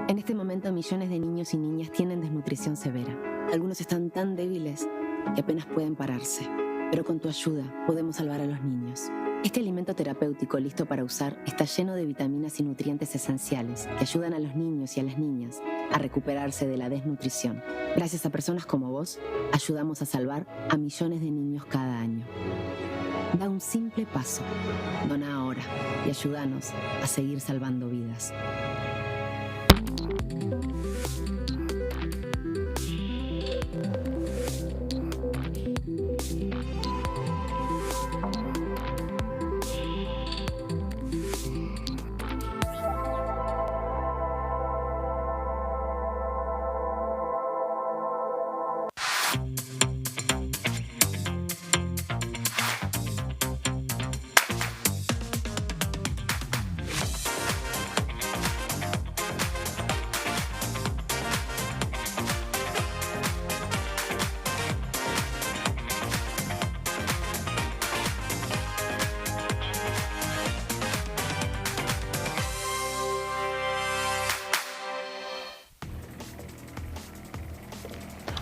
En este momento millones de niños y niñas tienen desnutrición severa. Algunos están tan débiles que apenas pueden pararse. Pero con tu ayuda podemos salvar a los niños. Este alimento terapéutico listo para usar está lleno de vitaminas y nutrientes esenciales que ayudan a los niños y a las niñas a recuperarse de la desnutrición. Gracias a personas como vos, ayudamos a salvar a millones de niños cada año. Da un simple paso. Dona ahora y ayúdanos a seguir salvando vidas.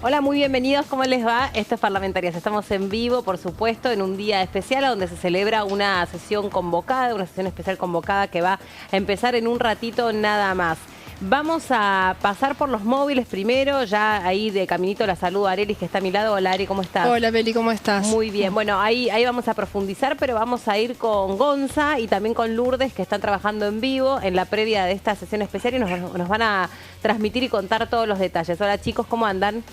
Hola, muy bienvenidos, ¿cómo les va? Esto es Parlamentarias, estamos en vivo, por supuesto, en un día especial donde se celebra una sesión convocada, una sesión especial convocada que va a empezar en un ratito nada más. Vamos a pasar por los móviles primero, ya ahí de caminito la saludo a Arelis que está a mi lado. Hola Ari, ¿cómo estás? Hola Beli, ¿cómo estás? Muy bien, bueno, ahí vamos a profundizar, pero vamos a ir con Gonza y también con Lourdes que están trabajando en vivo en la previa de esta sesión especial y nos van a transmitir y contar todos los detalles. Hola chicos, ¿cómo andan?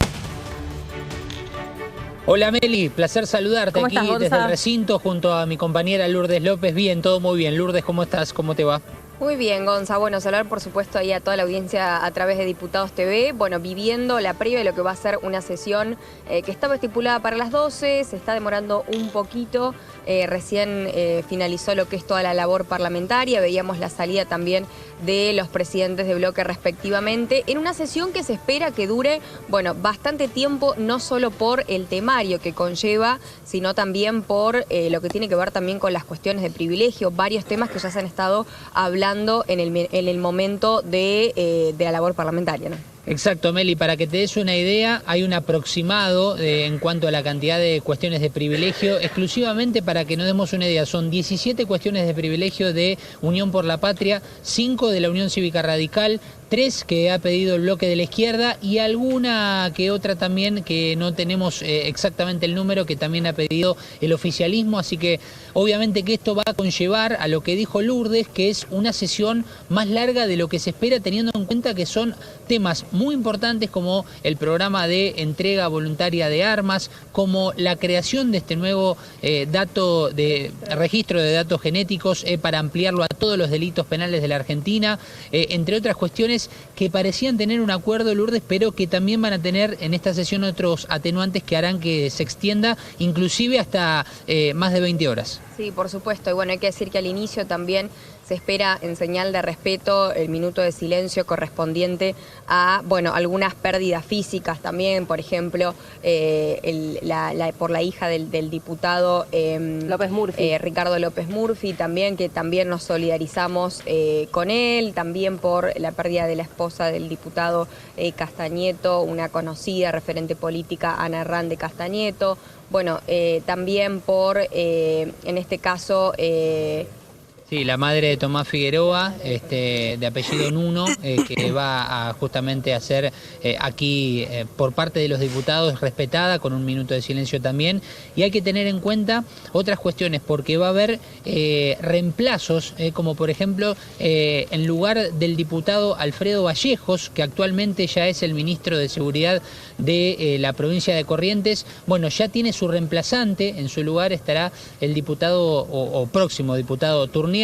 Hola Meli, placer saludarte ¿Cómo aquí estás, Gonza? desde el recinto junto a mi compañera Lourdes López. Bien, todo muy bien. Lourdes, ¿cómo estás? ¿Cómo te va? Muy bien, Gonza. Bueno, saludar por supuesto ahí a toda la audiencia a través de Diputados TV. Bueno, viviendo la previa de lo que va a ser una sesión que estaba estipulada para las 12, se está demorando un poquito. Recién finalizó lo que es toda la labor parlamentaria, veíamos la salida también de los presidentes de bloque respectivamente, en una sesión que se espera que dure, bueno, bastante tiempo, no solo por el temario que conlleva, sino también por lo que tiene que ver también con las cuestiones de privilegio, varios temas que ya se han estado hablando en el momento de la labor parlamentaria, ¿no? Exacto, Meli, para que te des una idea, hay un aproximado en cuanto a la cantidad de cuestiones de privilegio, exclusivamente para que nos demos una idea, son 17 cuestiones de privilegio de Unión por la Patria, 5 de la Unión Cívica Radical, 3 que ha pedido el bloque de la izquierda y alguna que otra también que no tenemos exactamente el número, que también ha pedido el oficialismo, así que obviamente que esto va a conllevar a lo que dijo Lourdes, que es una sesión más larga de lo que se espera, teniendo en cuenta que son temas muy importantes como el programa de entrega voluntaria de armas, como la creación de este nuevo registro de datos genéticos para ampliarlo a todos los delitos penales de la Argentina, entre otras cuestiones que parecían tener un acuerdo, Lourdes, pero que también van a tener en esta sesión otros atenuantes que harán que se extienda inclusive hasta más de 20 horas. Sí, por supuesto. Y bueno, hay que decir que al inicio también se espera, en señal de respeto, el minuto de silencio correspondiente a, bueno, algunas pérdidas físicas también, por ejemplo, por la hija del diputado López Murphy. Ricardo López Murphy, también, que también nos solidarizamos con él, también por la pérdida de la esposa del diputado Castañeto, una conocida referente política, Ana Herrán Castañeto. Bueno, también por, en este caso... Sí, la madre de Tomás Figueroa, de apellido Nuno, que va a justamente a ser aquí por parte de los diputados respetada, con un minuto de silencio también. Y hay que tener en cuenta otras cuestiones, porque va a haber reemplazos, como por ejemplo, en lugar del diputado Alfredo Vallejos, que actualmente ya es el ministro de Seguridad de la provincia de Corrientes, bueno, ya tiene su reemplazante, en su lugar estará el diputado o próximo diputado Turnier,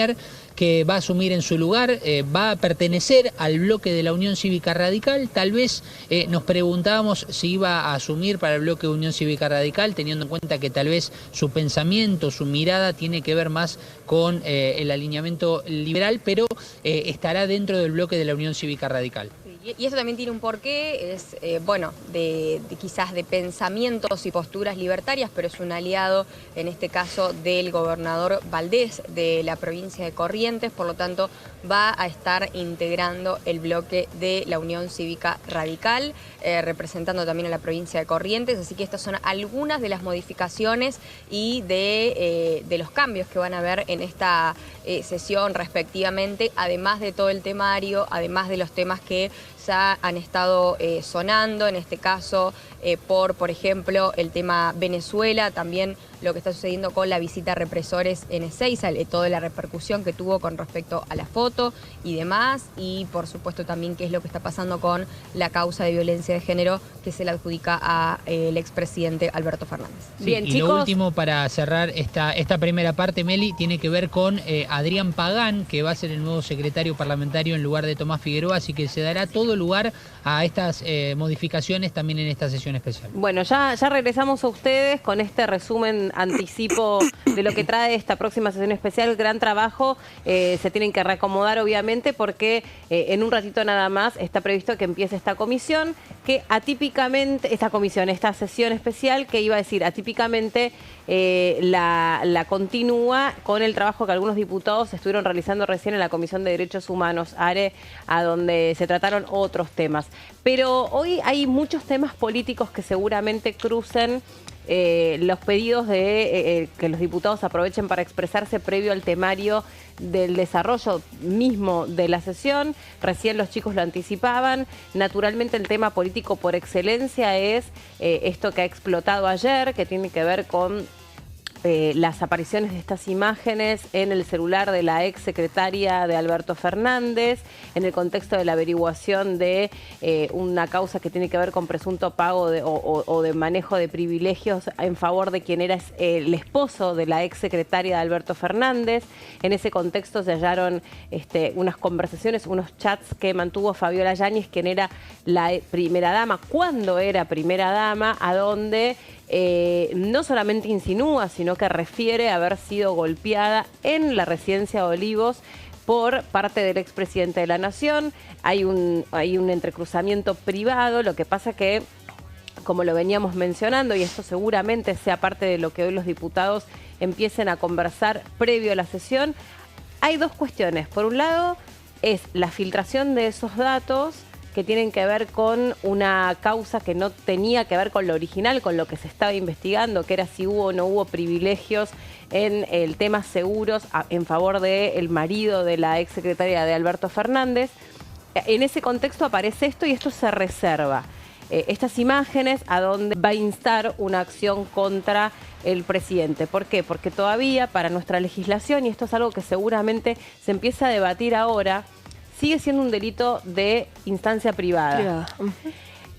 que va a asumir en su lugar, va a pertenecer al bloque de la Unión Cívica Radical. Tal vez nos preguntábamos si iba a asumir para el bloque de Unión Cívica Radical, teniendo en cuenta que tal vez su pensamiento, su mirada tiene que ver más con el alineamiento liberal, pero estará dentro del bloque de la Unión Cívica Radical. Y Y esto también tiene un porqué, es, bueno, quizás de pensamientos y posturas libertarias, pero es un aliado, en este caso, del gobernador Valdés de la provincia de Corrientes, por lo tanto va a estar integrando el bloque de la Unión Cívica Radical, representando también a la provincia de Corrientes, así que estas son algunas de las modificaciones y de los cambios que van a haber en esta sesión respectivamente, además de todo el temario, además de los temas que ya han estado sonando, en este caso por ejemplo, el tema Venezuela, también lo que está sucediendo con la visita a represores en Ezeiza, toda la repercusión que tuvo con respecto a la foto y demás, y por supuesto también qué es lo que está pasando con la causa de violencia de género que se le adjudica al expresidente Alberto Fernández. Sí, Bien, y chicos. lo último para cerrar esta primera parte, Meli, tiene que ver con Adrián Pagán, que va a ser el nuevo secretario parlamentario en lugar de Tomás Figueroa, así que se dará todo lugar a estas modificaciones también en esta sesión especial. Bueno, ya regresamos a ustedes con este resumen anticipo de lo que trae esta próxima sesión especial. Gran trabajo, se tienen que reacomodar obviamente porque en un ratito nada más está previsto que empiece esta comisión, que atípicamente, esta sesión especial que iba a decir atípicamente la continúa con el trabajo que algunos diputados estuvieron realizando recién en la Comisión de Derechos Humanos, ARE, a donde se trataron otros temas. Pero hoy hay muchos temas políticos que seguramente crucen los pedidos de que los diputados aprovechen para expresarse previo al temario del desarrollo mismo de la sesión. Recién los chicos lo anticipaban. Naturalmente el tema político por excelencia es esto que ha explotado ayer, que tiene que ver con las apariciones de estas imágenes en el celular de la ex secretaria de Alberto Fernández, en el contexto de la averiguación de una causa que tiene que ver con presunto pago o de manejo de privilegios en favor de quien era el esposo de la ex secretaria de Alberto Fernández. En ese contexto se hallaron unas conversaciones, unos chats que mantuvo Fabiola Yáñez, quien era la primera dama, cuando era primera dama, a donde no solamente insinúa, sino que refiere a haber sido golpeada en la residencia de Olivos por parte del expresidente de la Nación. Hay un entrecruzamiento privado, lo que pasa que, como lo veníamos mencionando, y esto seguramente sea parte de lo que hoy los diputados empiecen a conversar previo a la sesión, hay dos cuestiones. Por un lado, es la filtración de esos datos que tienen que ver con una causa que no tenía que ver con lo original, con lo que se estaba investigando, que era si hubo o no hubo privilegios en el tema seguros en favor del marido de la exsecretaria de Alberto Fernández. En ese contexto aparece esto y esto se reserva. Estas imágenes a donde va a instar una acción contra el presidente. ¿Por qué? Porque todavía para nuestra legislación, y esto es algo que seguramente se empieza a debatir ahora, sigue siendo un delito de instancia privada.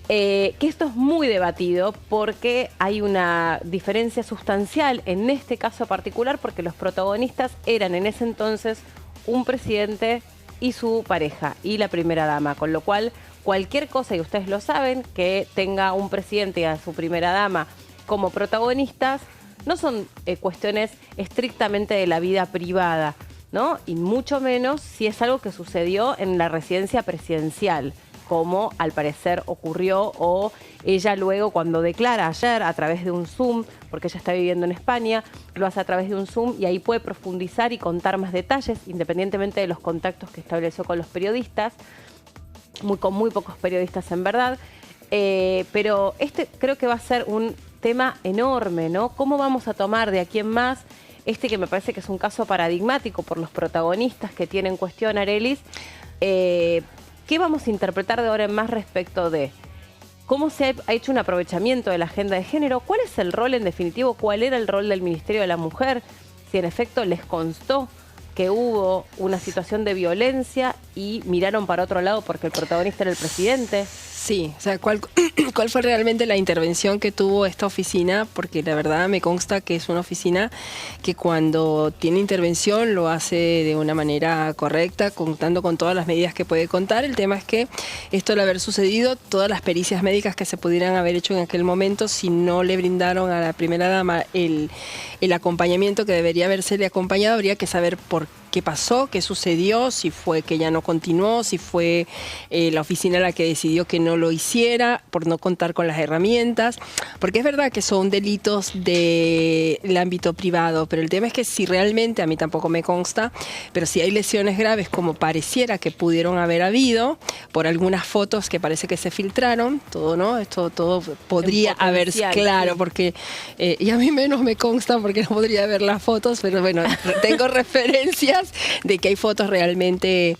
Que esto es muy debatido porque hay una diferencia sustancial en este caso particular, porque los protagonistas eran en ese entonces un presidente y su pareja y la primera dama, con lo cual cualquier cosa, y ustedes lo saben, que tenga un presidente y a su primera dama como protagonistas, no son cuestiones estrictamente de la vida privada, ¿no? Y mucho menos si es algo que sucedió en la residencia presidencial, como al parecer ocurrió, o ella luego cuando declara ayer a través de un Zoom, porque ella está viviendo en España, lo hace a través de un Zoom y ahí puede profundizar y contar más detalles, independientemente de los contactos que estableció con los periodistas, con muy pocos periodistas en verdad. Pero creo que va a ser un tema enorme, ¿no? ¿Cómo vamos a tomar de aquí en más que me parece que es un caso paradigmático por los protagonistas que tiene en cuestión Arelis? ¿Qué vamos a interpretar de ahora en más respecto de cómo se ha hecho un aprovechamiento de la agenda de género? ¿Cuál es el rol en definitivo? ¿Cuál era el rol del Ministerio de la Mujer? Si en efecto les constó que hubo una situación de violencia y miraron para otro lado porque el protagonista era el presidente. Sí, o sea, ¿cuál fue realmente la intervención que tuvo esta oficina? Porque la verdad me consta que es una oficina que cuando tiene intervención lo hace de una manera correcta, contando con todas las medidas que puede contar. El tema es que esto al haber sucedido, todas las pericias médicas que se pudieran haber hecho en aquel momento, si no le brindaron a la primera dama el acompañamiento que debería habérsele acompañado, habría que saber por qué pasó, qué sucedió, si fue que ya no continuó, si fue la oficina la que decidió que no lo hiciera por no contar con las herramientas, porque es verdad que son delitos del ámbito privado, pero el tema es que si realmente, a mí tampoco me consta, pero si hay lesiones graves como pareciera que pudieron haber habido, por algunas fotos que parece que se filtraron, todo, ¿no? Esto todo podría haber, claro, sí. Porque, y a mí menos me consta porque no podría ver las fotos, pero bueno, tengo referencias de que hay fotos realmente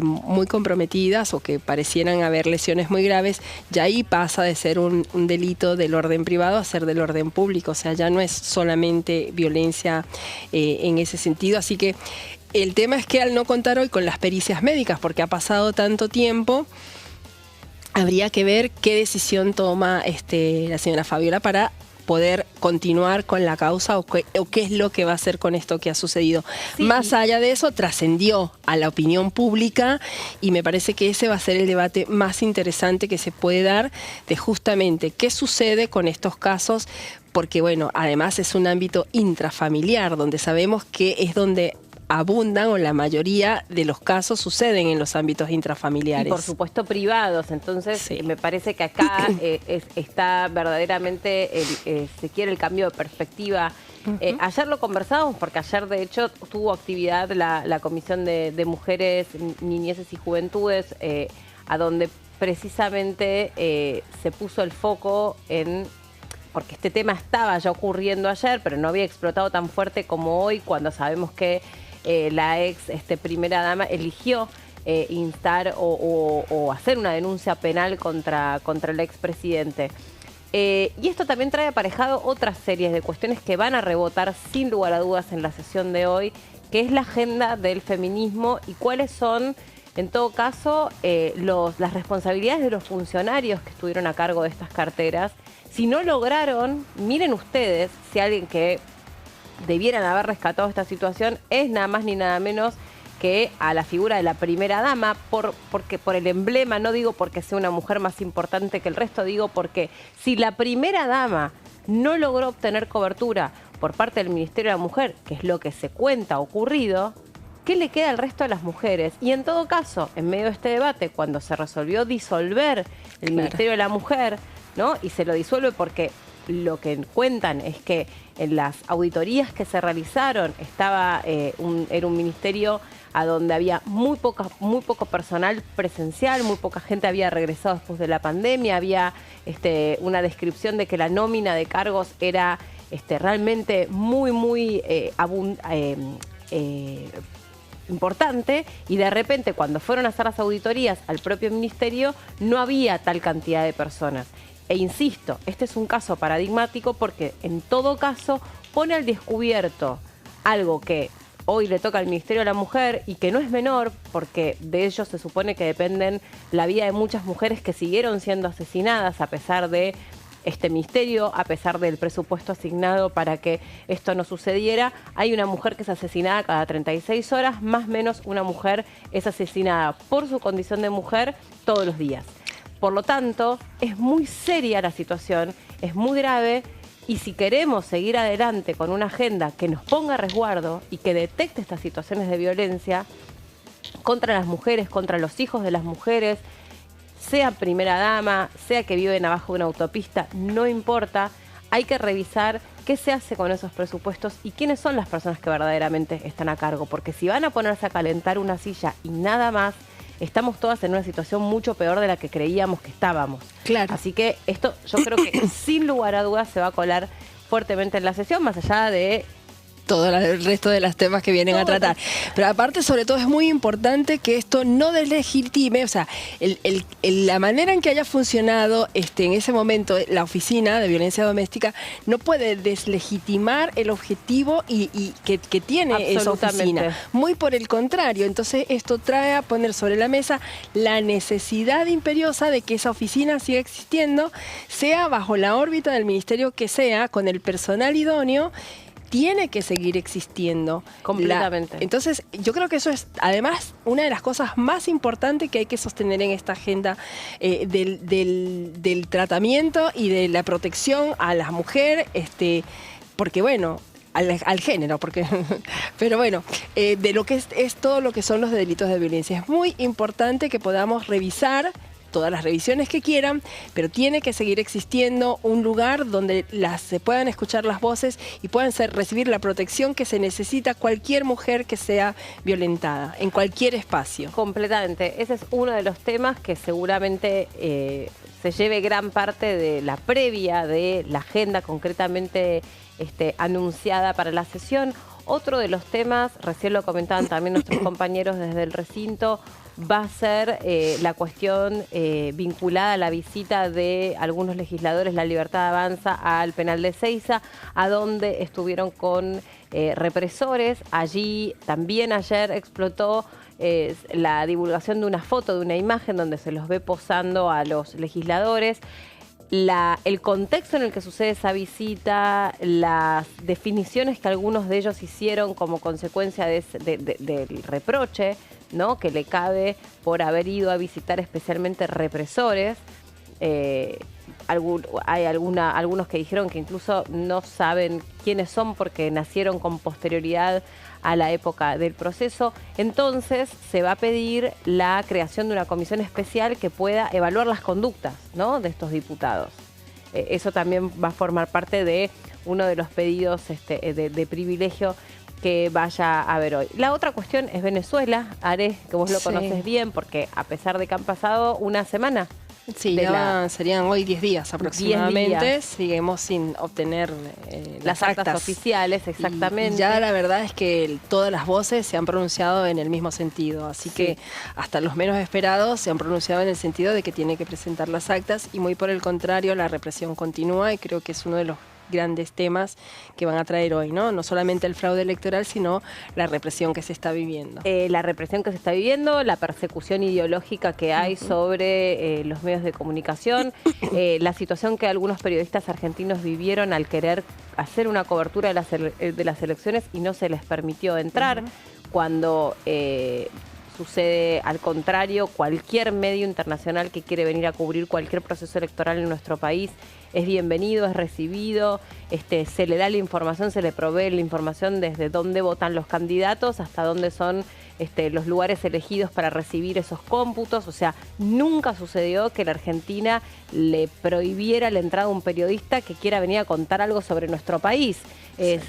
muy comprometidas o que parecieran haber lesiones muy graves, ya ahí pasa de ser un delito del orden privado a ser del orden público, o sea, ya no es solamente violencia en ese sentido, así que el tema es que al no contar hoy con las pericias médicas, porque ha pasado tanto tiempo, habría que ver qué decisión toma la señora Fabiola para poder continuar con la causa o qué es lo que va a hacer con esto que ha sucedido. Sí. Más allá de eso, trascendió a la opinión pública y me parece que ese va a ser el debate más interesante que se puede dar de justamente qué sucede con estos casos, porque bueno, además es un ámbito intrafamiliar donde sabemos que es donde abundan o la mayoría de los casos suceden en los ámbitos intrafamiliares. Y por supuesto privados, entonces sí. Me parece que acá está verdaderamente, se quiere el cambio de perspectiva. Ayer lo conversábamos porque ayer de hecho tuvo actividad la Comisión de Mujeres, Niñeces y Juventudes, a donde precisamente se puso el foco en... porque este tema estaba ya ocurriendo ayer, pero no había explotado tan fuerte como hoy, cuando sabemos que la ex primera dama eligió instar o hacer una denuncia penal contra el expresidente. Y esto también trae aparejado otras series de cuestiones que van a rebotar sin lugar a dudas en la sesión de hoy, que es la agenda del feminismo y cuáles son, en todo caso, las responsabilidades de los funcionarios que estuvieron a cargo de estas carteras. Si no lograron, miren ustedes, si alguien que debieran haber rescatado esta situación es nada más ni nada menos que a la figura de la primera dama, porque por el emblema, no digo porque sea una mujer más importante que el resto, digo porque si la primera dama no logró obtener cobertura por parte del Ministerio de la Mujer, que es lo que se cuenta ocurrido, ¿qué le queda al resto de las mujeres? Y en todo caso, en medio de este debate, cuando se resolvió disolver el Ministerio de la Mujer, ¿no? Y se lo disuelve porque lo que cuentan es que en las auditorías que se realizaron era un ministerio a donde había muy poco personal presencial, muy poca gente había regresado después de la pandemia, había una descripción de que la nómina de cargos era realmente muy importante, y de repente cuando fueron a hacer las auditorías al propio ministerio no había tal cantidad de personas. E insisto, este es un caso paradigmático porque en todo caso pone al descubierto algo que hoy le toca al Ministerio de la Mujer y que no es menor, porque de ellos se supone que dependen la vida de muchas mujeres que siguieron siendo asesinadas a pesar de este ministerio, a pesar del presupuesto asignado para que esto no sucediera. Hay una mujer que es asesinada cada 36 horas, más o menos una mujer es asesinada por su condición de mujer todos los días. Por lo tanto, es muy seria la situación, es muy grave, y si queremos seguir adelante con una agenda que nos ponga a resguardo y que detecte estas situaciones de violencia contra las mujeres, contra los hijos de las mujeres, sea primera dama, sea que viven abajo de una autopista, no importa, hay que revisar qué se hace con esos presupuestos y quiénes son las personas que verdaderamente están a cargo, porque si van a ponerse a calentar una silla y nada más, estamos todas en una situación mucho peor de la que creíamos que estábamos. Claro. Así que esto yo creo que sin lugar a dudas se va a colar fuertemente en la sesión, más allá de todo el resto de los temas que vienen a tratar. Pero aparte, sobre todo, es muy importante que esto no deslegitime, o sea, la manera en que haya funcionado en ese momento la oficina de violencia doméstica no puede deslegitimar el objetivo y que tiene esa oficina. Muy por el contrario, entonces esto trae a poner sobre la mesa la necesidad imperiosa de que esa oficina siga existiendo, sea bajo la órbita del ministerio que sea, con el personal idóneo, tiene que seguir existiendo. Completamente. Entonces, yo creo que eso es, además, una de las cosas más importantes que hay que sostener en esta agenda del tratamiento y de la protección a la mujer, porque bueno, al género, porque pero bueno, de lo que es todo lo que son los delitos de violencia. Es muy importante que podamos revisar todas las revisiones que quieran, pero tiene que seguir existiendo un lugar donde se puedan escuchar las voces y puedan recibir la protección que se necesita cualquier mujer que sea violentada, en cualquier espacio. Completamente. Ese es uno de los temas que seguramente se lleve gran parte de la previa de la agenda concretamente anunciada para la sesión. Otro de los temas, recién lo comentaban también nuestros compañeros desde el recinto, va a ser la cuestión vinculada a la visita de algunos legisladores, La Libertad Avanza, al penal de Ezeiza, a donde estuvieron con represores. Allí también ayer explotó la divulgación de una foto, de una imagen donde se los ve posando a los legisladores. El contexto en el que sucede esa visita, las definiciones que algunos de ellos hicieron como consecuencia del reproche, ¿no?, que le cabe por haber ido a visitar especialmente represores. Hay algunos que dijeron que incluso no saben quiénes son porque nacieron con posterioridad a la época del proceso. Entonces se va a pedir la creación de una comisión especial que pueda evaluar las conductas, ¿no?, de estos diputados. Eso también va a formar parte de uno de los pedidos de privilegio que vaya a ver hoy. La otra cuestión es Venezuela, Are, que vos lo conoces bien, porque a pesar de que han pasado una semana. Sí, serían hoy 10 días aproximadamente. 10 días. Seguimos sin obtener las actas oficiales, exactamente. Y ya la verdad es que todas las voces se han pronunciado en el mismo sentido, así que hasta los menos esperados se han pronunciado en el sentido de que tiene que presentar las actas, y muy por el contrario, la represión continúa, y creo que es uno de los grandes temas que van a traer hoy, ¿no? No solamente el fraude electoral, sino la represión que se está viviendo. La represión que se está viviendo, la persecución ideológica que hay sobre los medios de comunicación, la situación que algunos periodistas argentinos vivieron al querer hacer una cobertura de las elecciones y no se les permitió entrar, cuando sucede al contrario. Cualquier medio internacional que quiere venir a cubrir cualquier proceso electoral en nuestro país es bienvenido, es recibido, se le da la información, se le provee la información desde dónde votan los candidatos hasta dónde son los lugares elegidos para recibir esos cómputos. O sea, nunca sucedió que la Argentina le prohibiera la entrada a un periodista que quiera venir a contar algo sobre nuestro país. Es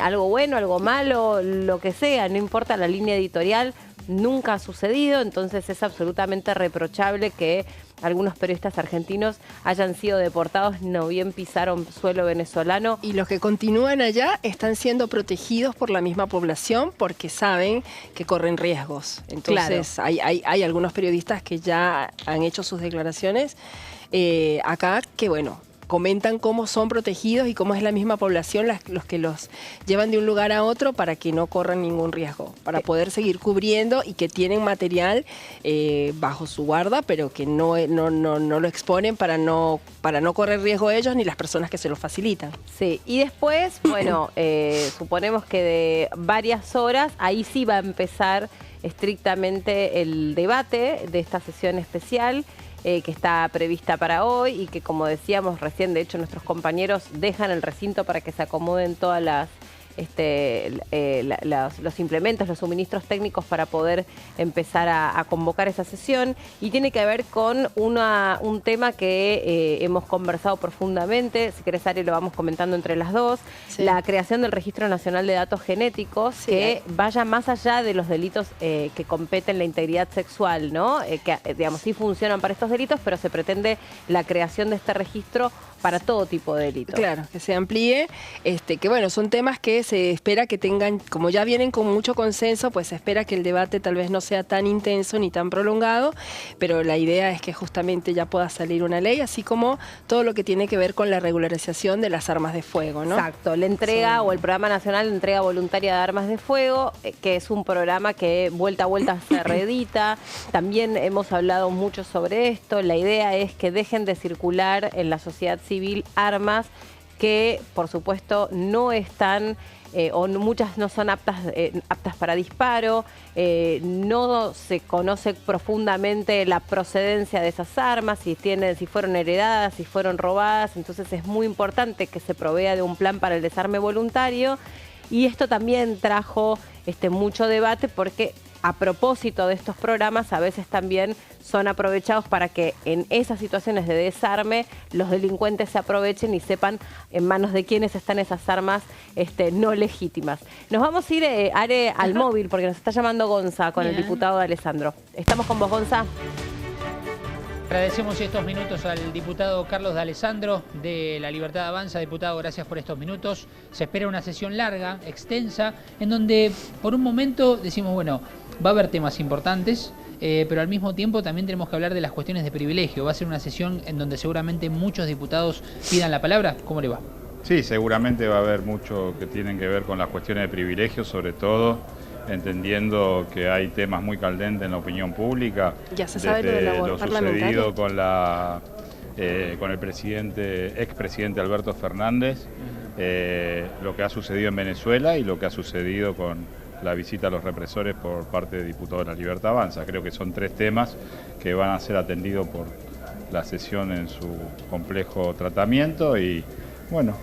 algo bueno, algo malo, lo que sea, no importa la línea editorial, nunca ha sucedido. Entonces es absolutamente reprochable que algunos periodistas argentinos hayan sido deportados, no bien pisaron suelo venezolano. Y los que continúan allá están siendo protegidos por la misma población porque saben que corren riesgos. Entonces hay algunos periodistas que ya han hecho sus declaraciones acá, que bueno, comentan cómo son protegidos y cómo es la misma población los que los llevan de un lugar a otro para que no corran ningún riesgo, para poder seguir cubriendo, y que tienen material bajo su guarda, pero que no lo exponen para no correr riesgo ellos ni las personas que se lo facilitan. Sí, y después, bueno, suponemos que de varias horas, ahí sí va a empezar estrictamente el debate de esta sesión especial, que está prevista para hoy y que, como decíamos recién, de hecho nuestros compañeros dejan el recinto para que se acomoden todas las los implementos, los suministros técnicos para poder empezar a convocar esa sesión, y tiene que ver con un tema que hemos conversado profundamente. Si querés, Ari, lo vamos comentando entre las dos. La creación del Registro Nacional de Datos Genéticos, que vaya más allá de los delitos que competen la integridad sexual, ¿no? Que, digamos, sí funcionan para estos delitos, pero se pretende la creación de este registro para todo tipo de delito. Claro, que se amplíe, que bueno, son temas que se espera que tengan, como ya vienen con mucho consenso, pues se espera que el debate tal vez no sea tan intenso ni tan prolongado, pero la idea es que justamente ya pueda salir una ley, así como todo lo que tiene que ver con la regularización de las armas de fuego, ¿no? Exacto, la entrega o el Programa Nacional de Entrega Voluntaria de Armas de Fuego, que es un programa que vuelta a vuelta se reedita. También hemos hablado mucho sobre esto. La idea es que dejen de circular en la sociedad civil armas que, por supuesto, no están o muchas no son aptas para disparo, no se conoce profundamente la procedencia de esas armas, si fueron heredadas, si fueron robadas. Entonces es muy importante que se provea de un plan para el desarme voluntario, y esto también trajo mucho debate porque a propósito de estos programas a veces también son aprovechados para que en esas situaciones de desarme los delincuentes se aprovechen y sepan en manos de quiénes están esas armas no legítimas. Nos vamos a ir, Are, al móvil porque nos está llamando Gonza con el diputado Alessandro. ¿Estamos con vos, Gonza? Agradecemos estos minutos al diputado Carlos D'Alessandro de La Libertad Avanza. Diputado, gracias por estos minutos. Se espera una sesión larga, extensa, en donde por un momento decimos, bueno, va a haber temas importantes, pero al mismo tiempo también tenemos que hablar de las cuestiones de privilegio. Va a ser una sesión en donde seguramente muchos diputados pidan la palabra. ¿Cómo le va? Sí, seguramente va a haber mucho que tienen que ver con las cuestiones de privilegio, sobre todo entendiendo que hay temas muy caldentes en la opinión pública. Ya se sabe lo de la lo sucedido con el expresidente Alberto Fernández, lo que ha sucedido en Venezuela y lo que ha sucedido con la visita a los represores por parte de diputados de La Libertad Avanza. Creo que son tres temas que van a ser atendidos por la sesión en su complejo tratamiento y bueno,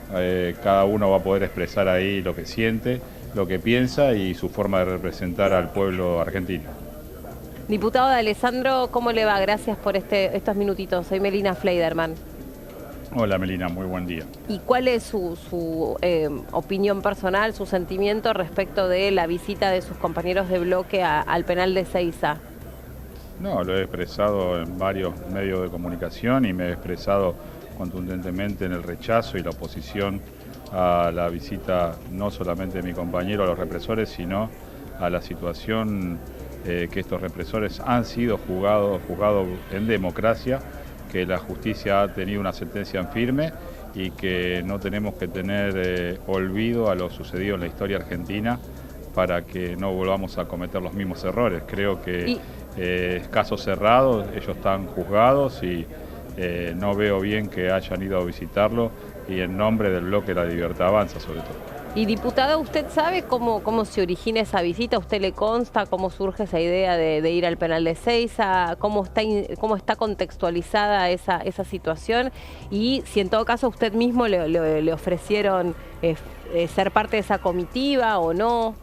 cada uno va a poder expresar ahí lo que siente, lo que piensa y su forma de representar al pueblo argentino. Diputado D'Alessandro, ¿cómo le va? Gracias por estos minutitos. Soy Melina Fleiderman. Hola Melina, muy buen día. ¿Y cuál es su opinión personal, su sentimiento respecto de la visita de sus compañeros de bloque al penal de Seiza? No, lo he expresado en varios medios de comunicación y me he expresado contundentemente en el rechazo y la oposición a la visita no solamente de mi compañero a los represores, sino a la situación que estos represores han sido juzgados en democracia, que la justicia ha tenido una sentencia en firme y que no tenemos que tener olvido a lo sucedido en la historia argentina para que no volvamos a cometer los mismos errores. Creo que es caso cerrado, ellos están juzgados y no veo bien que hayan ido a visitarlo y en nombre del bloque La Libertad Avanza sobre todo. Y diputada, ¿usted sabe cómo se origina esa visita? ¿A usted le consta cómo surge esa idea de ir al penal de Seiza? ¿Cómo está contextualizada esa situación? Y si en todo caso a usted mismo le ofrecieron ser parte de esa comitiva o no.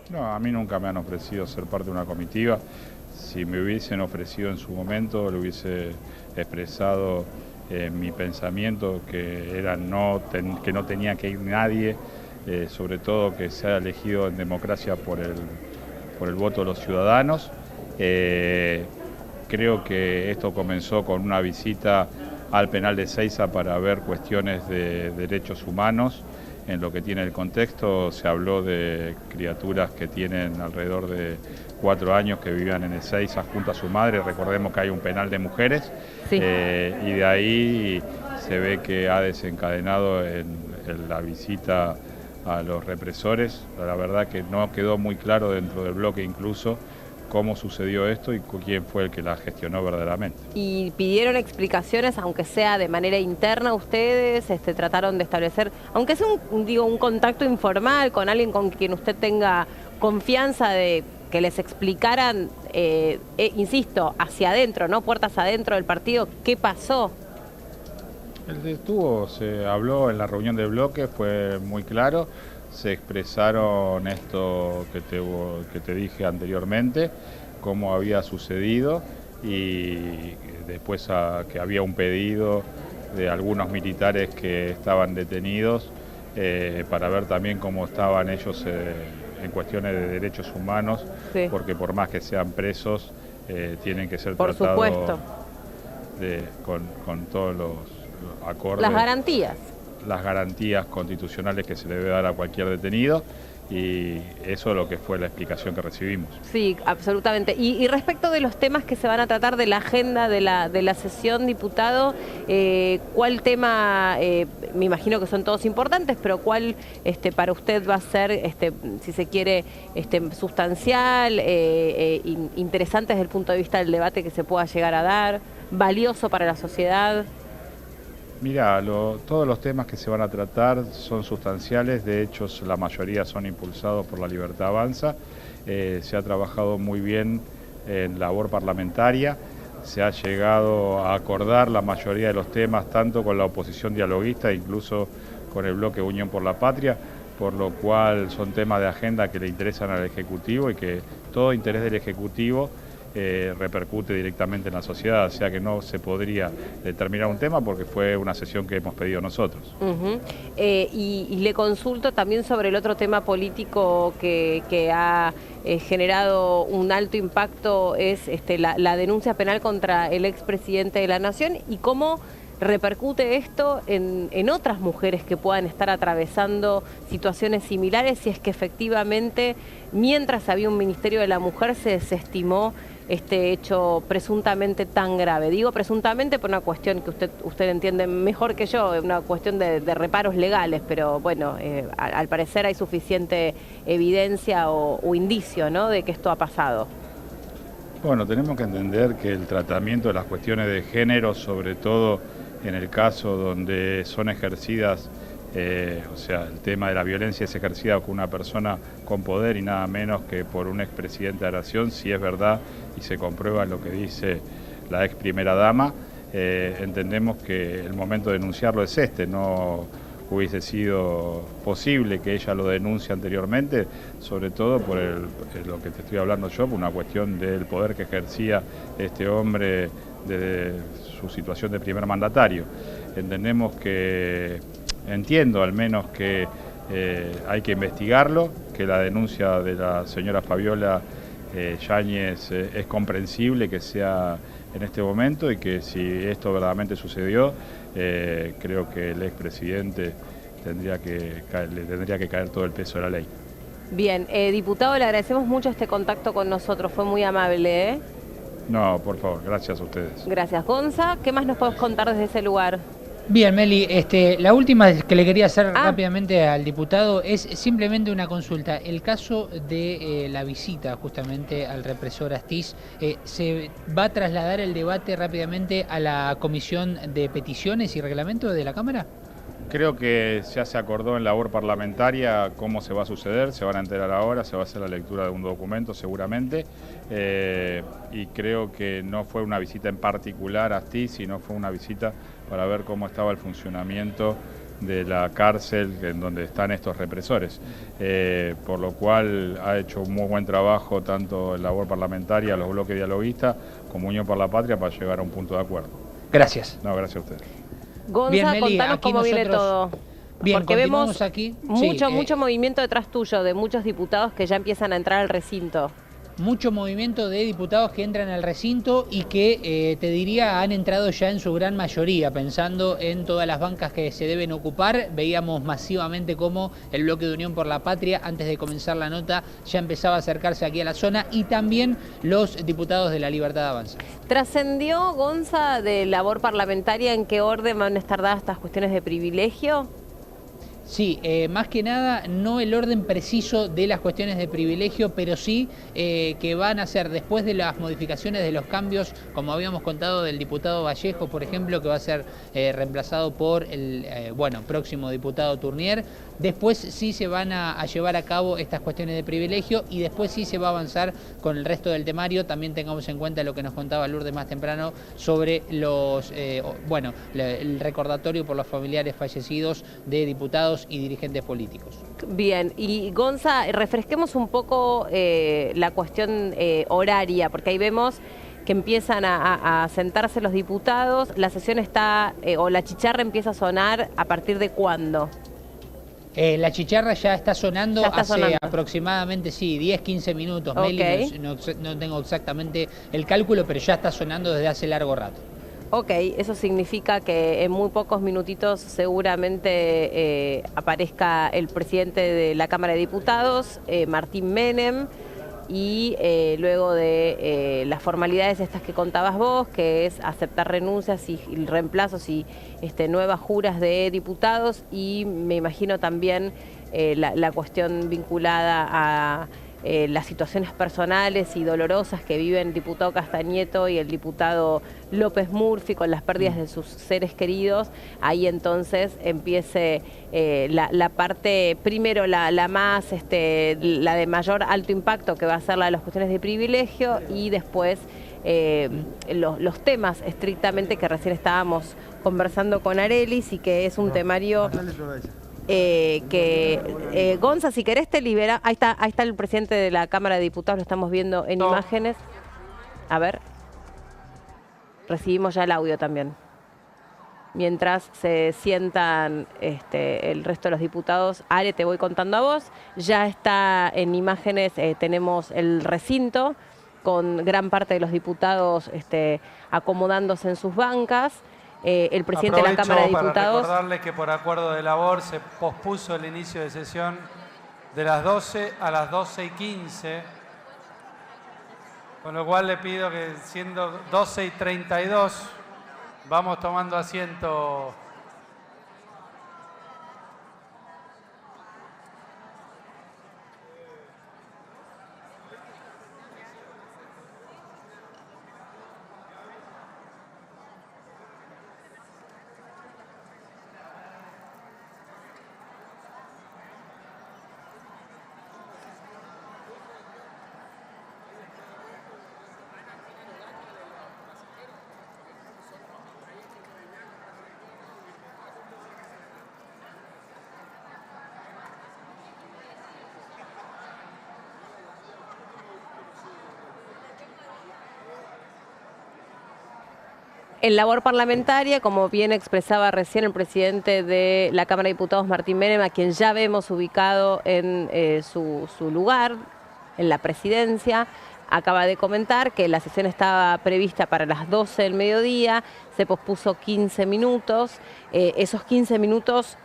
No, a mí nunca me han ofrecido ser parte de una comitiva. Si me hubiesen ofrecido en su momento, le hubiese expresado mi pensamiento, que no tenía que ir nadie, sobre todo que sea elegido en democracia por el voto de los ciudadanos. Creo que esto comenzó con una visita al penal de Seiza para ver cuestiones de derechos humanos. En lo que tiene el contexto se habló de criaturas que tienen alrededor de 4 años que vivían en Ezeiza junto a su madre. Recordemos que hay un penal de mujeres, sí. Y de ahí se ve que ha desencadenado en la visita a los represores. La verdad que no quedó muy claro dentro del bloque incluso cómo sucedió esto y quién fue el que la gestionó verdaderamente. ¿Y pidieron explicaciones, aunque sea de manera interna ustedes? ¿Trataron de establecer, aunque sea un contacto informal con alguien con quien usted tenga confianza de que les explicaran, insisto, hacia adentro, ¿no? Puertas adentro del partido, ¿qué pasó? Se habló en la reunión del bloque, fue muy claro. Se expresaron esto que te dije anteriormente, cómo había sucedido y después que había un pedido de algunos militares que estaban detenidos para ver también cómo estaban ellos en cuestiones de derechos humanos, sí. Porque por más que sean presos, tienen que ser tratados con todos acorde las garantías constitucionales que se le debe dar a cualquier detenido, y eso es lo que fue la explicación que recibimos. Sí, absolutamente. Y respecto de los temas que se van a tratar de la agenda de la sesión, diputado, ¿cuál tema, me imagino que son todos importantes, pero cuál para usted va a ser, si se quiere, sustancial, interesante desde el punto de vista del debate que se pueda llegar a dar, valioso para la sociedad? Mira, todos los temas que se van a tratar son sustanciales, de hecho la mayoría son impulsados por La Libertad Avanza. Se ha trabajado muy bien en labor parlamentaria, se ha llegado a acordar la mayoría de los temas, tanto con la oposición dialoguista, incluso con el bloque Unión por la Patria, por lo cual son temas de agenda que le interesan al Ejecutivo y que todo interés del Ejecutivo repercute directamente en la sociedad, o sea que no se podría determinar un tema porque fue una sesión que hemos pedido nosotros. Y le consulto también sobre el otro tema político que ha generado un alto impacto, es la denuncia penal contra el expresidente de la Nación, y cómo repercute esto en otras mujeres que puedan estar atravesando situaciones similares, si es que efectivamente, mientras había un Ministerio de la Mujer, se desestimó este hecho presuntamente tan grave. Digo presuntamente por una cuestión que usted entiende mejor que yo, una cuestión de reparos legales, pero bueno, al parecer hay suficiente evidencia o indicio, ¿no?, de que esto ha pasado. Bueno, tenemos que entender que el tratamiento de las cuestiones de género, sobre todo en el caso donde son ejercidas, o sea, el tema de la violencia es ejercida por una persona con poder y nada menos que por un expresidente de la Nación, si es verdad y se comprueba lo que dice la ex primera dama, entendemos que el momento de denunciarlo es no hubiese sido posible que ella lo denuncie anteriormente, sobre todo por lo que te estoy hablando yo, por una cuestión del poder que ejercía este hombre desde su situación de primer mandatario. Entiendo al menos que hay que investigarlo, que la denuncia de la señora Fabiola Yáñez es comprensible que sea en este momento, y que si esto verdaderamente sucedió, creo que el expresidente le tendría que caer todo el peso de la ley. Bien, diputado, le agradecemos mucho este contacto con nosotros, fue muy amable, ¿eh? No, por favor, gracias a ustedes. Gracias. Gonza, ¿qué más nos podés contar desde ese lugar? Bien, Meli, la última que le quería hacer rápidamente al diputado es simplemente una consulta. El caso de la visita justamente al represor Astiz, ¿se va a trasladar el debate rápidamente a la Comisión de Peticiones y Reglamento de la Cámara? Creo que ya se acordó en labor parlamentaria cómo se va a suceder, se van a enterar ahora, se va a hacer la lectura de un documento seguramente, y creo que no fue una visita en particular a Astiz, sino fue una visita para ver cómo estaba el funcionamiento de la cárcel en donde están estos represores, por lo cual ha hecho un muy buen trabajo tanto en labor parlamentaria, los bloques dialoguistas, como Unión por la Patria, para llegar a un punto de acuerdo. Gracias. No, gracias a ustedes. Gonza, bien, Meli, contanos cómo viene todo. Bien, porque vemos aquí. mucho movimiento detrás tuyo, de muchos diputados que ya empiezan a entrar al recinto. Mucho movimiento de diputados que entran al recinto y que, te diría, han entrado ya en su gran mayoría, pensando en todas las bancas que se deben ocupar. Veíamos masivamente cómo el bloque de Unión por la Patria, antes de comenzar la nota, ya empezaba a acercarse aquí a la zona, y también los diputados de La Libertad Avanza. ¿Trascendió, Gonza, de labor parlamentaria en qué orden van a estar dadas estas cuestiones de privilegio? Sí, más que nada no el orden preciso de las cuestiones de privilegio, pero sí que van a ser, después de las modificaciones de los cambios, como habíamos contado del diputado Vallejo, por ejemplo, que va a ser reemplazado por el próximo diputado Tournier. Después sí se van a llevar a cabo estas cuestiones de privilegio, y después sí se va a avanzar con el resto del temario. También tengamos en cuenta lo que nos contaba Lourdes más temprano sobre el recordatorio por los familiares fallecidos de diputados y dirigentes políticos. Bien, y Gonza, refresquemos un poco la cuestión horaria, porque ahí vemos que empiezan a sentarse los diputados. La sesión está, o la chicharra empieza a sonar, ¿a partir de cuándo? La chicharra ya está sonando hace aproximadamente, 10-15 minutos, Okay. Meli, no tengo exactamente el cálculo, pero ya está sonando desde hace largo rato. Ok, eso significa que en muy pocos minutitos seguramente aparezca el presidente de la Cámara de Diputados, Martín Menem, y luego de las formalidades estas que contabas vos, que es aceptar renuncias y reemplazos y nuevas juras de diputados, y me imagino también la cuestión vinculada a las situaciones personales y dolorosas que viven el diputado Castañeto y el diputado López Murphy con las pérdidas de sus seres queridos. Ahí entonces empiece la parte, primero la más, la de mayor alto impacto, que va a ser la de las cuestiones de privilegio, y después los temas estrictamente que recién estábamos conversando con Arelis, y que es un temario Gonza, si querés te libera. Ahí está el presidente de la Cámara de Diputados, lo estamos viendo en imágenes. A ver, recibimos ya el audio también. Mientras se sientan el resto de los diputados, Are, te voy contando a vos. Ya está en imágenes, tenemos el recinto con gran parte de los diputados acomodándose en sus bancas. El presidente de la Cámara de Diputados. Para recordarles que por acuerdo de labor se pospuso el inicio de sesión de las 12 a las 12:15, con lo cual le pido que, siendo 12:32, vamos tomando asiento. En labor parlamentaria, como bien expresaba recién el presidente de la Cámara de Diputados, Martín Menem, a quien ya vemos ubicado en su lugar, en la presidencia, acaba de comentar que la sesión estaba prevista para las 12 del mediodía, se pospuso 15 minutos. Esos 15 minutos,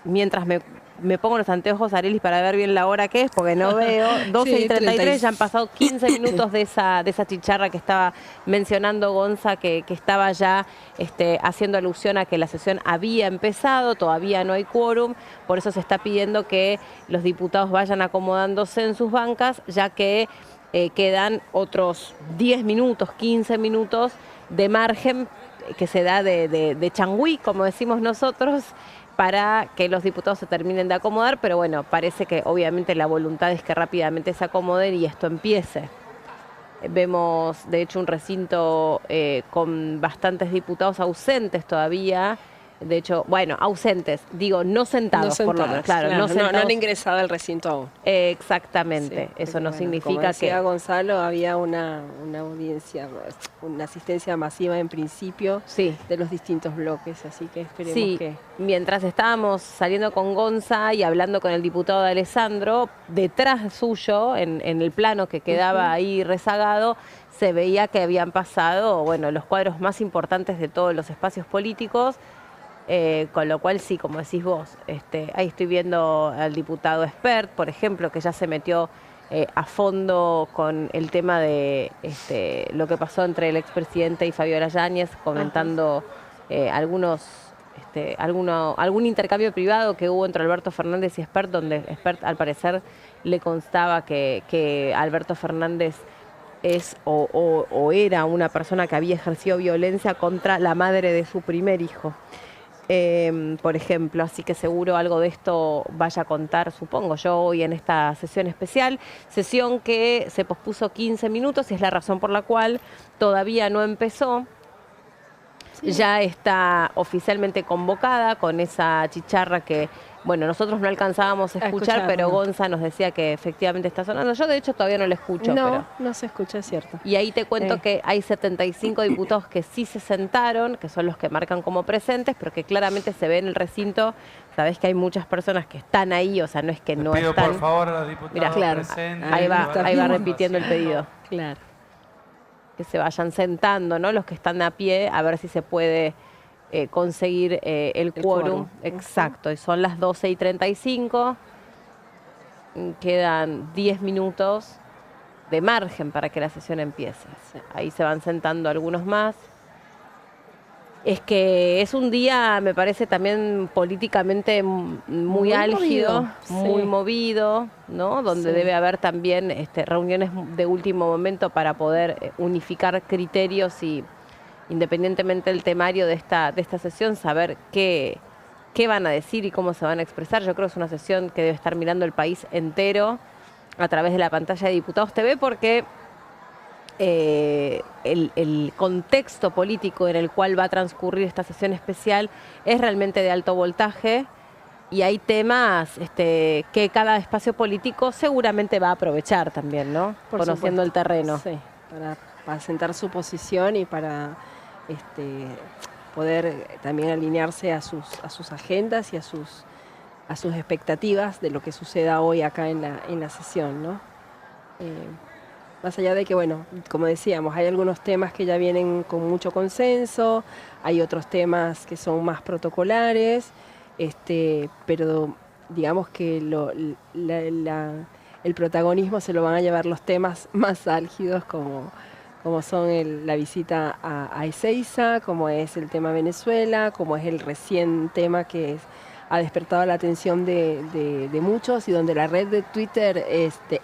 mientras me pongo los anteojos, Arelis, para ver bien la hora que es, porque no veo, 12:33, ya han pasado 15 minutos de esa chicharra que estaba mencionando Gonza, que estaba ya haciendo alusión a que la sesión había empezado, todavía no hay quórum, por eso se está pidiendo que los diputados vayan acomodándose en sus bancas, ya que quedan otros 10 minutos, 15 minutos de margen que se da de changüí, como decimos nosotros, para que los diputados se terminen de acomodar, pero bueno, parece que obviamente la voluntad es que rápidamente se acomoden y esto empiece. Vemos, de hecho, un recinto con bastantes diputados ausentes todavía. De hecho, bueno, ausentes, digo, no sentados, por lo menos. Claro, no han ingresado al recinto aún. Exactamente, sí, eso no significa como decía que... Gonzalo, había una audiencia, una asistencia masiva en principio, sí, de los distintos bloques, así que esperemos que... Mientras estábamos saliendo con Gonza y hablando con el diputado de Alessandro, detrás suyo, en el plano que quedaba ahí rezagado, se veía que habían pasado, bueno, los cuadros más importantes de todos los espacios políticos. Con lo cual sí, como decís vos, ahí estoy viendo al diputado Espert, por ejemplo, que ya se metió a fondo con el tema de lo que pasó entre el expresidente y Fabiola Yáñez, comentando algún intercambio privado que hubo entre Alberto Fernández y Espert, donde Espert al parecer le constaba que Alberto Fernández es o era una persona que había ejercido violencia contra la madre de su primer hijo. Por ejemplo, así que seguro algo de esto vaya a contar, supongo yo, hoy en esta sesión especial, sesión que se pospuso 15 minutos y es la razón por la cual todavía no empezó. Sí. Ya está oficialmente convocada con esa chicharra que, bueno, nosotros no alcanzábamos a escuchar, pero Gonza nos decía que efectivamente está sonando. Yo, de hecho, todavía no la escucho. No se escucha, es cierto. Y ahí te cuento que hay 75 diputados que sí se sentaron, que son los que marcan como presentes, pero que claramente se ve en el recinto. Sabés que hay muchas personas que están ahí, o sea, no es que no pido, están. Por favor, a los diputados. Mirá, claro, presentes. ahí va repitiendo el pedido. Claro. que se vayan sentando, ¿no? Los que están a pie, a ver si se puede conseguir el quórum. Exacto, y son las 12:35. Quedan 10 minutos de margen para que la sesión empiece. Ahí se van sentando algunos más. Es que es un día, me parece, también políticamente muy álgido, muy movido, ¿no? Donde debe haber también reuniones de último momento para poder unificar criterios y, independientemente del temario de esta sesión, saber qué van a decir y cómo se van a expresar. Yo creo que es una sesión que debe estar mirando el país entero a través de la pantalla de Diputados TV, porque el contexto político en el cual va a transcurrir esta sesión especial es realmente de alto voltaje y hay temas que cada espacio político seguramente va a aprovechar también, ¿no? Conociendo el terreno. Sí, para sentar su posición y para poder también alinearse a sus agendas y a sus expectativas de lo que suceda hoy acá en la sesión, ¿no? Más allá de que, bueno, como decíamos, hay algunos temas que ya vienen con mucho consenso, hay otros temas que son más protocolares, pero digamos que el protagonismo se lo van a llevar los temas más álgidos como son la visita a Ezeiza, como es el tema Venezuela, como es el recién tema que ha despertado la atención de muchos y donde la red de Twitter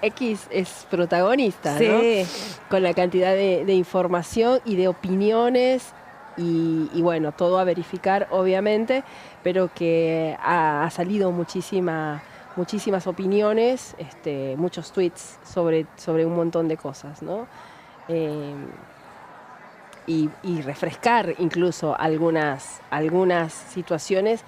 X es protagonista, ¿no? Con la cantidad de información y de opiniones y bueno, todo a verificar obviamente, pero que ha salido muchísimas opiniones, muchos tweets sobre un montón de cosas, ¿no? Y refrescar incluso algunas situaciones,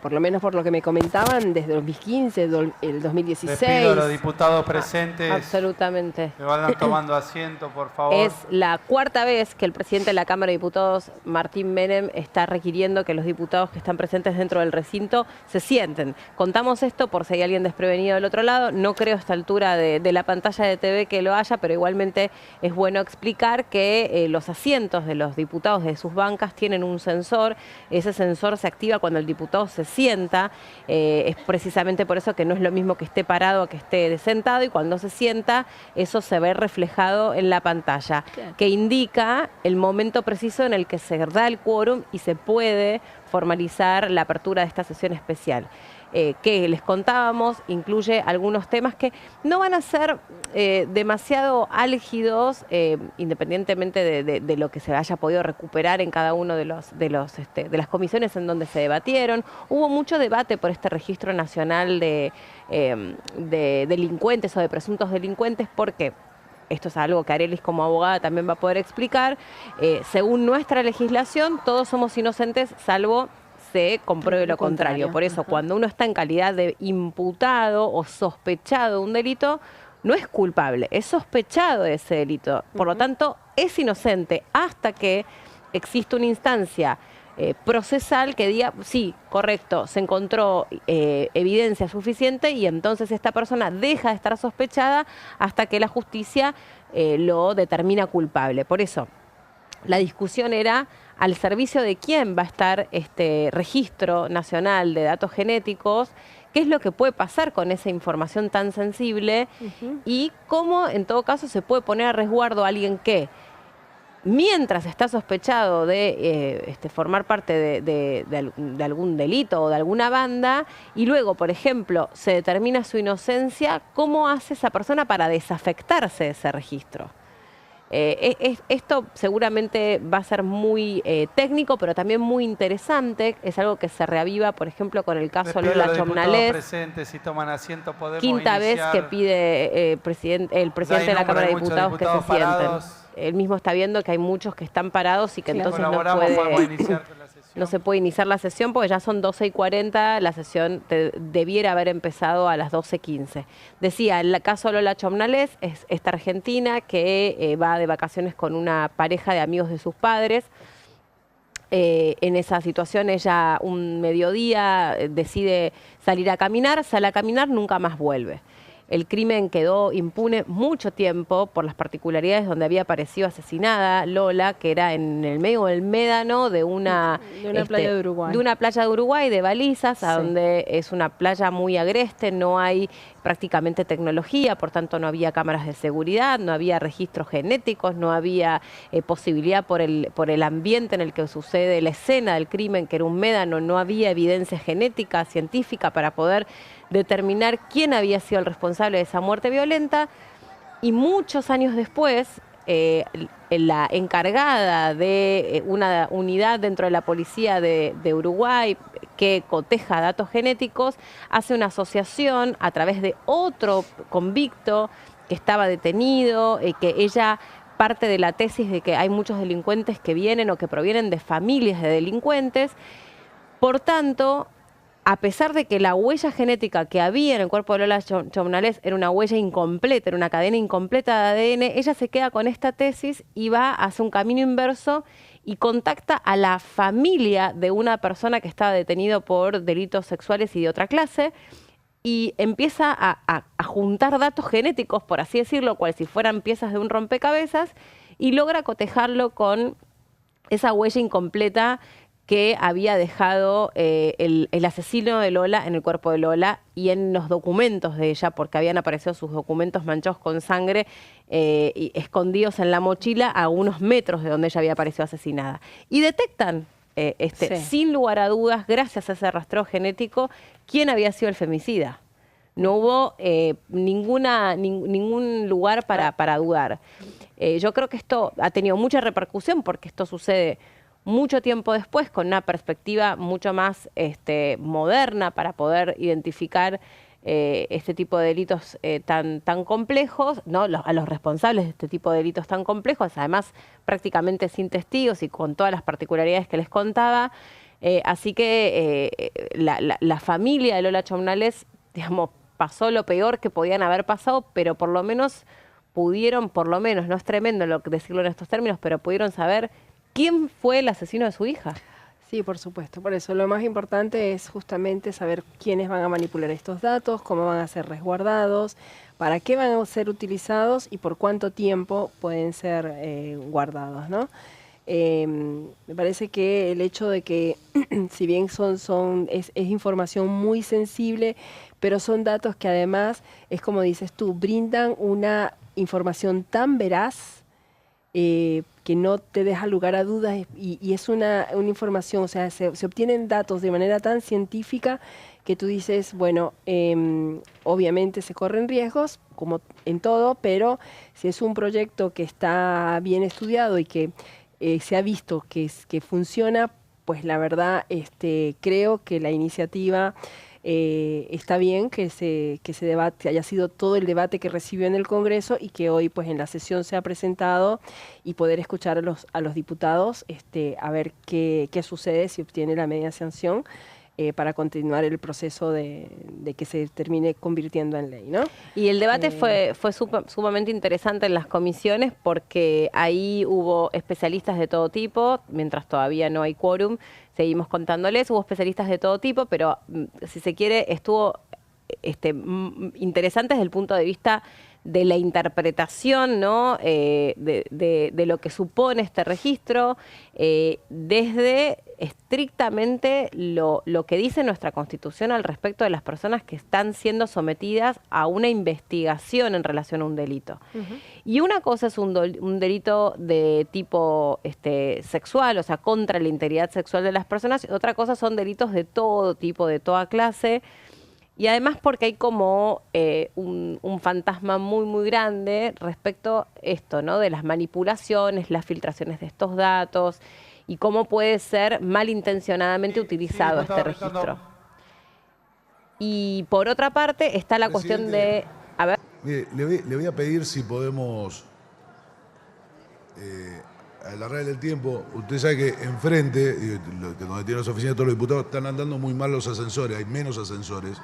por lo menos por lo que me comentaban, desde 2015, el 2016. Les pido a los diputados presentes absolutamente que vayan tomando asiento, por favor. Es la cuarta vez que el presidente de la Cámara de Diputados, Martín Menem, está requiriendo que los diputados que están presentes dentro del recinto se sienten. Contamos esto por si hay alguien desprevenido del otro lado. No creo a esta altura de la pantalla de TV que lo haya, pero igualmente es bueno explicar que los asientos de los diputados de sus bancas tienen un sensor. Ese sensor se activa cuando el diputado se sienta, es precisamente por eso que no es lo mismo que esté parado a que esté sentado, y cuando se sienta eso se ve reflejado en la pantalla, que indica el momento preciso en el que se da el quórum y se puede formalizar la apertura de esta sesión especial. Que les contábamos, incluye algunos temas que no van a ser demasiado álgidos, independientemente de lo que se haya podido recuperar en cada uno de las comisiones en donde se debatieron. Hubo mucho debate por este registro nacional de delincuentes o de presuntos delincuentes, porque esto es algo que Arelis como abogada también va a poder explicar. Según nuestra legislación, todos somos inocentes salvo se compruebe lo contrario. Por eso, cuando uno está en calidad de imputado o sospechado de un delito, no es culpable, es sospechado de ese delito. Por lo tanto, es inocente hasta que existe una instancia procesal que diga, sí, correcto, se encontró evidencia suficiente y entonces esta persona deja de estar sospechada hasta que la justicia lo determina culpable. Por eso, la discusión era al servicio de quién va a estar este registro nacional de datos genéticos, qué es lo que puede pasar con esa información tan sensible y cómo en todo caso se puede poner a resguardo a alguien que, mientras está sospechado de formar parte de algún delito o de alguna banda, y luego, por ejemplo, se determina su inocencia, ¿cómo hace esa persona para desafectarse de ese registro? Esto seguramente va a ser muy técnico, pero también muy interesante. Es algo que se reaviva, por ejemplo, con el caso Lola Chomnales. Presentes, si toman asiento, podemos quinta vez que pide el presidente de la Cámara de Diputados que se sienten. Él mismo está viendo que hay muchos que están parados y que entonces no se puede iniciar la sesión porque ya son 12:40, la sesión debiera haber empezado a las 12:15. Decía, en el caso Lola Chomnales, es esta argentina que va de vacaciones con una pareja de amigos de sus padres. En esa situación ella un mediodía decide salir a caminar, sale a caminar, nunca más vuelve. el crimen quedó impune mucho tiempo por las particularidades donde había aparecido asesinada Lola, que era en el medio del médano de una playa de Uruguay. De una playa de Uruguay, de Balizas, a Sí. donde es una playa muy agreste, no hay prácticamente tecnología, por tanto no había cámaras de seguridad, no había registros genéticos, no había posibilidad por el ambiente en el que sucede la escena del crimen, que era un médano, no había evidencia genética, científica para poder determinar quién había sido el responsable de esa muerte violenta. Y muchos años después, la encargada de una unidad dentro de la policía de Uruguay que coteja datos genéticos, hace una asociación a través de otro convicto que estaba detenido, que ella parte de la tesis de que hay muchos delincuentes que vienen o que provienen de familias de delincuentes. Por tanto, a pesar de que la huella genética que había en el cuerpo de Lola Chounalés era una huella incompleta, era una cadena incompleta de ADN, ella se queda con esta tesis y va hacia un camino inverso y contacta a la familia de una persona que estaba detenido por delitos sexuales y de otra clase y empieza a juntar datos genéticos, por así decirlo, cual si fueran piezas de un rompecabezas, y logra cotejarlo con esa huella incompleta que había dejado el asesino de Lola en el cuerpo de Lola y en los documentos de ella, porque habían aparecido sus documentos manchados con sangre y escondidos en la mochila a unos metros de donde ella había aparecido asesinada. Y detectan, Sí. sin lugar a dudas, gracias a ese rastreo genético, quién había sido el femicida. No hubo ningún lugar para dudar. Yo creo que esto ha tenido mucha repercusión porque esto sucede mucho tiempo después, con una perspectiva mucho más moderna para poder identificar este tipo de delitos tan complejos, ¿no? A los responsables de este tipo de delitos tan complejos, además prácticamente sin testigos y con todas las particularidades que les contaba. Así que la familia de Lola Chounalés, digamos, pasó lo peor que podían haber pasado, pero por lo menos pudieron, no es tremendo decirlo en estos términos, pero pudieron saber quién fue el asesino de su hija. Sí, por supuesto. Por eso lo más importante es justamente saber quiénes van a manipular estos datos, cómo van a ser resguardados, para qué van a ser utilizados y por cuánto tiempo pueden ser guardados, ¿no? Me parece que el hecho de que, si bien es información muy sensible, pero son datos que además, es como dices tú, brindan una información tan veraz que no te deja lugar a dudas y es una información, o sea, se obtienen datos de manera tan científica que tú dices, bueno, obviamente se corren riesgos, como en todo, pero si es un proyecto que está bien estudiado y que se ha visto que funciona, pues la verdad creo que la iniciativa está bien que se debate, haya sido todo el debate que recibió en el Congreso y que hoy pues en la sesión se ha presentado y poder escuchar a los diputados a ver qué sucede si obtiene la media sanción para continuar el proceso de que se termine convirtiendo en ley, ¿no? Y el debate fue sumamente interesante en las comisiones porque ahí hubo especialistas de todo tipo, mientras todavía no hay quórum, seguimos contándoles, hubo especialistas de todo tipo, pero si se quiere estuvo interesante desde el punto de vista de la interpretación, ¿no? de lo que supone este registro, desde estrictamente lo que dice nuestra Constitución al respecto de las personas que están siendo sometidas a una investigación en relación a un delito. Y una cosa es un delito de tipo sexual, o sea, contra la integridad sexual de las personas, y otra cosa son delitos de todo tipo, de toda clase. Y además porque hay como un fantasma muy, muy grande respecto a esto, ¿no? De las manipulaciones, las filtraciones de estos datos y cómo puede ser malintencionadamente utilizado este registro. Y por otra parte está la cuestión de... A ver. Mire, le voy a pedir si podemos alargar el tiempo. Usted sabe que enfrente, donde tienen las oficinas de todos los diputados, están andando muy mal los ascensores, hay menos ascensores.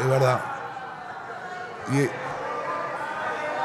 Es verdad.